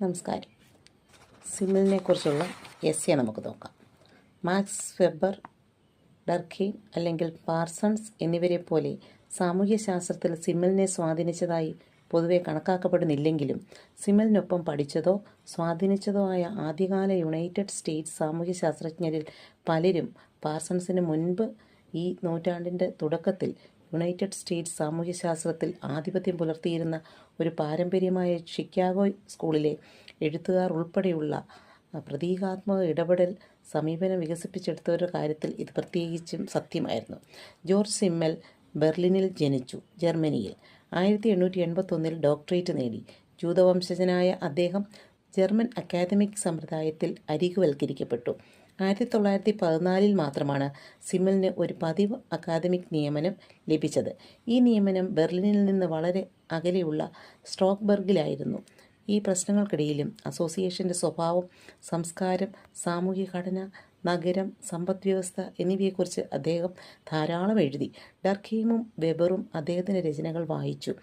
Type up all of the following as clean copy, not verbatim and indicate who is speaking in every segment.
Speaker 1: നമസ്കാരം. സിമ്മിലിനെ കുറിച്ചുള്ള എസ്സേ നമുക്ക് നോക്കാം. മാക്സ് വെബർ, ഡർഖെയിം അല്ലെങ്കിൽ പാർസൺസ് എന്നിവരെ പോലെ സാമൂഹ്യശാസ്ത്രത്തിൽ സിമ്മിലിനെ സ്വാധീനിച്ചതായി പൊതുവെ കണക്കാക്കപ്പെടുന്നില്ലെങ്കിലും സിമ്മിലിനൊപ്പം പഠിച്ചതോ സ്വാധീനിച്ചതോ ആയ ആദ്യകാല യുണൈറ്റഡ് സ്റ്റേറ്റ്സ് സാമൂഹ്യശാസ്ത്രജ്ഞരിൽ പലരും പാർസൺസിന് മുൻപ് ഈ നൂറ്റാണ്ടിൻ്റെ തുടക്കത്തിൽ യുണൈറ്റഡ് സ്റ്റേറ്റ്സ് സാമൂഹ്യശാസ്ത്രത്തിൽ ആധിപത്യം പുലർത്തിയിരുന്ന ഒരു പാരമ്പര്യമായ ഷിക്കാഗോ സ്കൂളിലെ എഴുത്തുകാർ ഉൾപ്പെടെയുള്ള പ്രതീകാത്മക ഇടപെടൽ സമീപനം വികസിപ്പിച്ചെടുത്തവരുടെ കാര്യത്തിൽ ഇത് പ്രത്യേകിച്ചും സത്യമായിരുന്നു. ജോർജ് സിമ്മൽ ബെർലിനിൽ ജനിച്ചു. ജർമ്മനിയിൽ 1881 ഡോക്ടറേറ്റ് നേടി. ജൂതവംശജനായ അദ്ദേഹം ജർമ്മൻ അക്കാദമിക് സമ്പ്രദായത്തിൽ അരികുവൽക്കരിക്കപ്പെട്ടു. 1914 മാത്രമാണ് സിമ്മലിന് ഒരു പതിവ് അക്കാദമിക് നിയമനം ലഭിച്ചത്. ഈ നിയമനം ബെർലിനിൽ നിന്ന് വളരെ അകലെയുള്ള സ്ട്രോസ്ബർഗിലായിരുന്നു. ഈ പ്രശ്നങ്ങൾക്കിടയിലും അസോസിയേഷൻ്റെ സ്വഭാവം, സംസ്കാരം, സാമൂഹ്യഘടന, നഗരം, സമ്പദ്വ്യവസ്ഥ എന്നിവയെക്കുറിച്ച് അദ്ദേഹം ധാരാളം എഴുതി. ഡർഖെയിമും വെബറും അദ്ദേഹത്തിൻ്റെ രചനകൾ വായിച്ചു.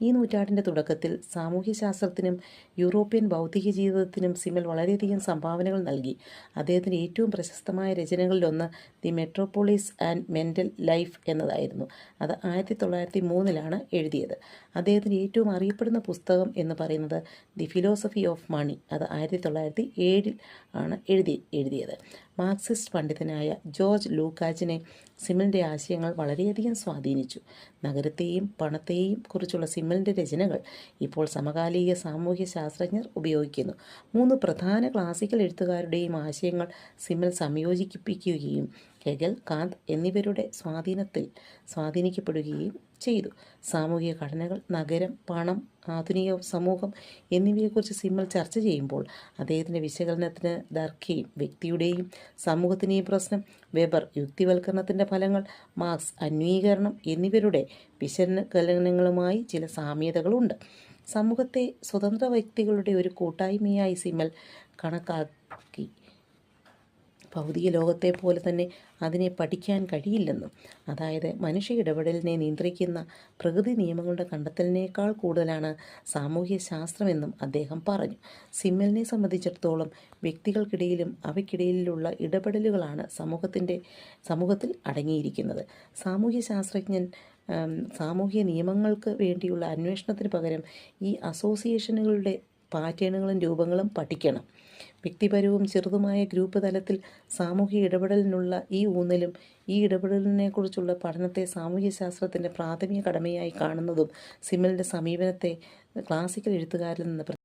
Speaker 1: ഈ നൂറ്റാണ്ടിൻ്റെ തുടക്കത്തിൽ സാമൂഹ്യശാസ്ത്രത്തിനും യൂറോപ്യൻ ബൗദ്ധിക ജീവിതത്തിനും സിമ്മൽ വളരെയധികം സംഭാവനകൾ നൽകി. അദ്ദേഹത്തിൻ്റെ ഏറ്റവും പ്രശസ്തമായ രചനകളിലൊന്ന് the Metropolis and Mental Life എന്നതായിരുന്നു. അത് 1903 എഴുതിയത്. അദ്ദേഹത്തിൻ്റെ ഏറ്റവും അറിയപ്പെടുന്ന പുസ്തകം എന്ന് പറയുന്നത് ദി ഫിലോസഫി ഓഫ് മണി. അത് 1907 എഴുതിയത്. മാർക്സിസ്റ്റ് പണ്ഡിതനായ ജോർജ് ലൂക്കാച്ചിനെ സിമ്മലിൻ്റെ ആശയങ്ങൾ വളരെയധികം സ്വാധീനിച്ചു. നഗരത്തെയും പണത്തെയും കുറിച്ചുള്ള സിമ്മലിൻ്റെ രചനകൾ ഇപ്പോൾ സമകാലിക സാമൂഹ്യ ശാസ്ത്രജ്ഞർ ഉപയോഗിക്കുന്നു. 3 പ്രധാന ക്ലാസിക്കൽ എഴുത്തുകാരുടെയും ആശയങ്ങൾ സിമ്മൽ സംയോജിപ്പിക്കുകയും ഹെഗൽ, കാന്ത് എന്നിവരുടെ സ്വാധീനിക്കപ്പെടുകയും ചെയ്തു. സാമൂഹിക ഘടനകൾ, നഗരം, പണം, ആധുനിക സമൂഹം എന്നിവയെക്കുറിച്ച് സിമ്മൽ ചർച്ച ചെയ്യുമ്പോൾ അദ്ദേഹത്തിൻ്റെ വിശകലനത്തിന് ദർഖെയിം വ്യക്തിയുടെയും സമൂഹത്തിൻ്റെയും പ്രശ്നം, വെബർ യുക്തിവൽക്കരണത്തിൻ്റെ ഫലങ്ങൾ, മാർക്സ് അന്വീകരണം എന്നിവരുടെ വിശകലനങ്ങളുമായി ചില സാമ്യതകളുണ്ട്. സമൂഹത്തെ സ്വതന്ത്ര വ്യക്തികളുടെ ഒരു കൂട്ടായ്മയായി സിമ്മൽ കണക്കാക്കി. ഭൗതിക ലോകത്തെ പോലെ തന്നെ അതിനെ പഠിക്കാൻ കഴിയില്ലെന്നും, അതായത് മനുഷ്യ ഇടപെടലിനെ നിയന്ത്രിക്കുന്ന പ്രകൃതി നിയമങ്ങളുടെ കണ്ടെത്തലിനേക്കാൾ കൂടുതലാണ് സാമൂഹ്യ ശാസ്ത്രമെന്നും അദ്ദേഹം പറഞ്ഞു. സിമ്മലിനെ സംബന്ധിച്ചിടത്തോളം വ്യക്തികൾക്കിടയിലും അവയ്ക്കിടയിലുള്ള ഇടപെടലുകളാണ് സമൂഹത്തിൽ അടങ്ങിയിരിക്കുന്നത്. സാമൂഹ്യ ശാസ്ത്രജ്ഞൻ സാമൂഹ്യ നിയമങ്ങൾക്ക് വേണ്ടിയുള്ള അന്വേഷണത്തിന് പകരം ഈ അസോസിയേഷനുകളുടെ പാറ്റേണുകളും രൂപങ്ങളും പഠിക്കണം. വ്യക്തിപരവും ചെറുതുമായ ഗ്രൂപ്പ് തലത്തിൽ സാമൂഹിക ഇടപെടലിനുള്ള ഈ ഊന്നലും ഈ ഇടപെടലിനെക്കുറിച്ചുള്ള പഠനത്തെ സാമൂഹ്യശാസ്ത്രത്തിൻ്റെ പ്രാഥമിക കടമയായി കാണുന്നതും സിമ്മലിൻ്റെ സമീപനത്തെ ക്ലാസിക്കൽ എഴുത്തുകാരിൽ നിന്ന്